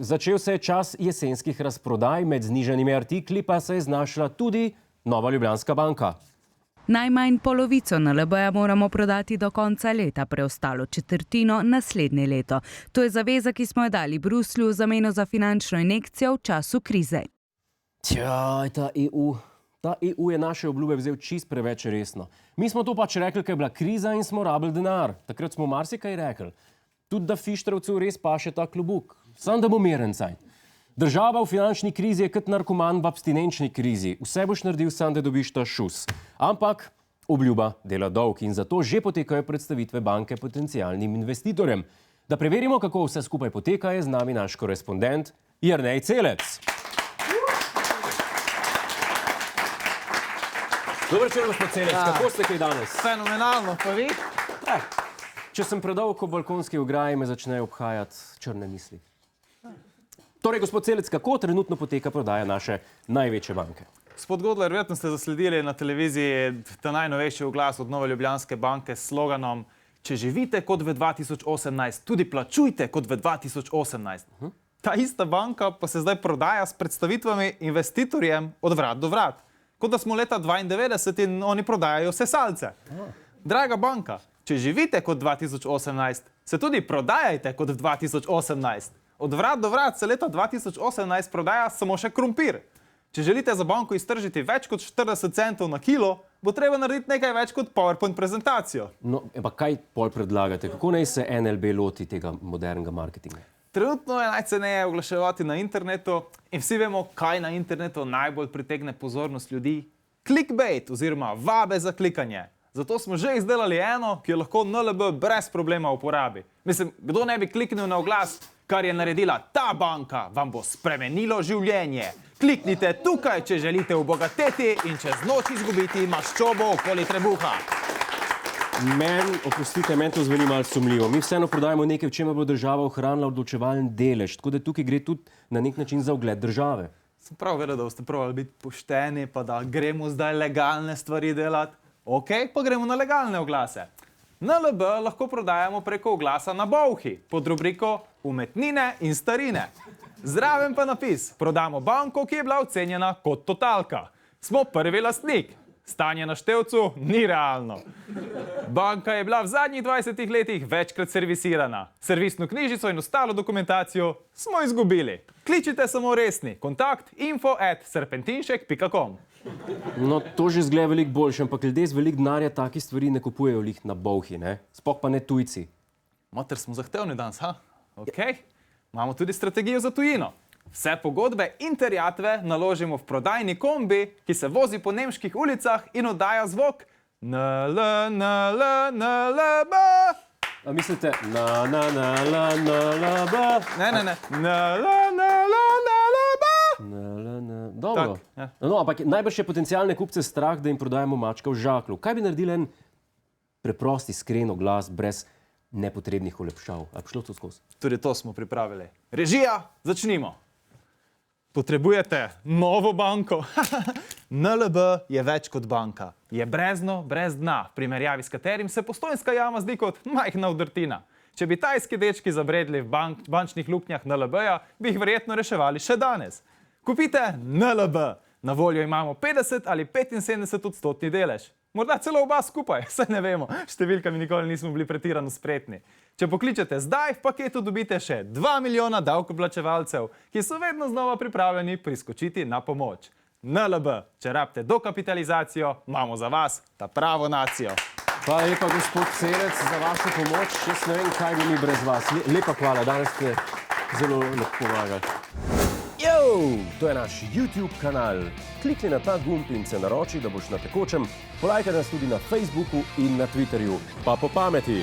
začel se je čas jesenskih razprodaj, med znižanimi artikli pa se je znašla tudi Nova Ljubljanska banka. Najmanj polovico NLB-ja moramo prodati do konca leta, preostalo četrtino naslednje leto. To je zaveza, ki smo jo dali Bruslju v zameno za finančno injekcijo v času krize. Tja, ta EU je naše obljube vzel čist preveč resno. Mi smo to pač rekli, ker je bila kriza in smo rabili denar. Takrat smo marsikaj rekli. Tudi da Fištravcu res paše ta klobuk. Sam da bo miren cajt. Država v finančni krizi je kot narkoman v abstinenčni krizi. Vse boš naredil, sam da dobiš ta šus. Ampak obljuba dela dolg in zato že potekajo predstavitve banke potencialnim investitorjem. Da preverimo, kako vse skupaj poteka, je z nami naš korespondent Jernej Celec. Dober večer, gospod Celec, kako ste kaj danes? Fenomenalno, pa vi? Če sem predolg po balkonski ograji, me začnejo obhajati črne misli. Torej, gospod Celec, kako trenutno poteka prodaja naše največje banke? Gospod Godler, verjetno ste zasledili na televiziji ta najnovejši oglas od Nove Ljubljanske banke s sloganom: Če živite kot v 2018, tudi plačujte kot v 2018. Ta ista banka pa se zdaj prodaja s predstavitvami investitorjem od vrat do vrat. Kot da smo leta 1992 in oni prodajajo sesalce. Draga banka, če živite kot 2018, se tudi prodajajte kot 2018. Od vrat do vrat se leta 2018 prodaja samo še krompir. Če želite za banko iztržiti več kot 40 centov na kilo, bo treba narediti nekaj več kot PowerPoint prezentacijo. No, pa kaj pol predlagate? Kako naj se NLB loti tega modernega marketinga? Trenutno je najceneje oglaševati na internetu in vsi vemo, kaj na internetu najbolj pritegne pozornost ljudi. Clickbait oziroma vabe za klikanje. Zato smo že izdelali eno, ki jo lahko NLB brez problema uporabi. Mislim, kdo ne bi kliknil na oglas, kar je naredila ta banka, vam bo spremenilo življenje. Kliknite tukaj, če želite obogateti in čez noč izgubiti maščobo okoli trebuha. Oprostite, meni to zveni malo sumljivo. Mi vseeno prodajamo nekaj, v čemer bo država ohranila odločevalen delež, tako da tukaj gre tudi na nek način za ugled države. Sem prav vedel, da boste probali biti pošteni, pa da gremo zdaj legalne stvari delati. Ok, pa gremo na legalne oglase. NLB lahko prodajamo preko oglasa na Bolhi, pod rubriko umetnine in starine. Zraven pa napis: prodamo banko, ki je bila ocenjena kot totalka. Smo prvi lastnik. Stanje na števcu ni realno. Banka je bila v zadnjih 20 letih večkrat servisirana. Servisno knjižico in ostalo dokumentacijo smo izgubili. Kličite samo resni. Kontakt info@serpentinšek.com. No, to že izgleda veliko boljše, ampak ljudje z veliko denarja takih stvari ne kupujejo lih na Bolhi, ne? Sploh pa ne tujci. Mater, smo zahtevni danes, ha? Ok. Imamo tudi strategijo za tujino. Vse pogodbe in terjatve naložimo v prodajni kombi, ki se vozi po nemških ulicah in oddaja zvok NL, NL, NLB. A mislite NLB? Ne. NL, NL, NLB. Dobro. No, ampak najbrž je potencialne kupce strah, da jim prodajamo mačka v žaklju. Kaj bi naredili en preprost, iskren oglas brez nepotrebnih olepšav? A bi šlo to skozi? Tudi to smo pripravili. Režija, začnimo. Potrebujete novo banko? NLB je več kot banka. Je brezno, brez dna, v primerjavi s katerim se Postojnska jama zdi kot majhna vdrtina. Če bi tajski dečki zabredli v bančnih luknjah NLB-ja, bi jih verjetno reševali še danes. Kupite NLB. Na voljo imamo 50 ali 75% delež. Morda celo oba skupaj, saj ne vemo. Številkami nikoli nismo bili pretirano spretni. Če pokličete zdaj, v paketu dobite še 2 milijona davkoplačevalcev, ki so vedno znova pripravljeni priskočiti na pomoč. NLB, če rabite dokapitalizacijo, imamo za vas ta pravo nacijo. Hvala lepa, gospod Celec, za vašo pomoč. Jaz ne vem, kaj bi mi brez vas. Lepa hvala, danes ste zelo lepo pomagali. To je naš YouTube kanal. Klikni na ta gumb in se naroči, da boš na tekočem. Polajkaj nas tudi na Facebooku in na Twitterju. Pa po pameti!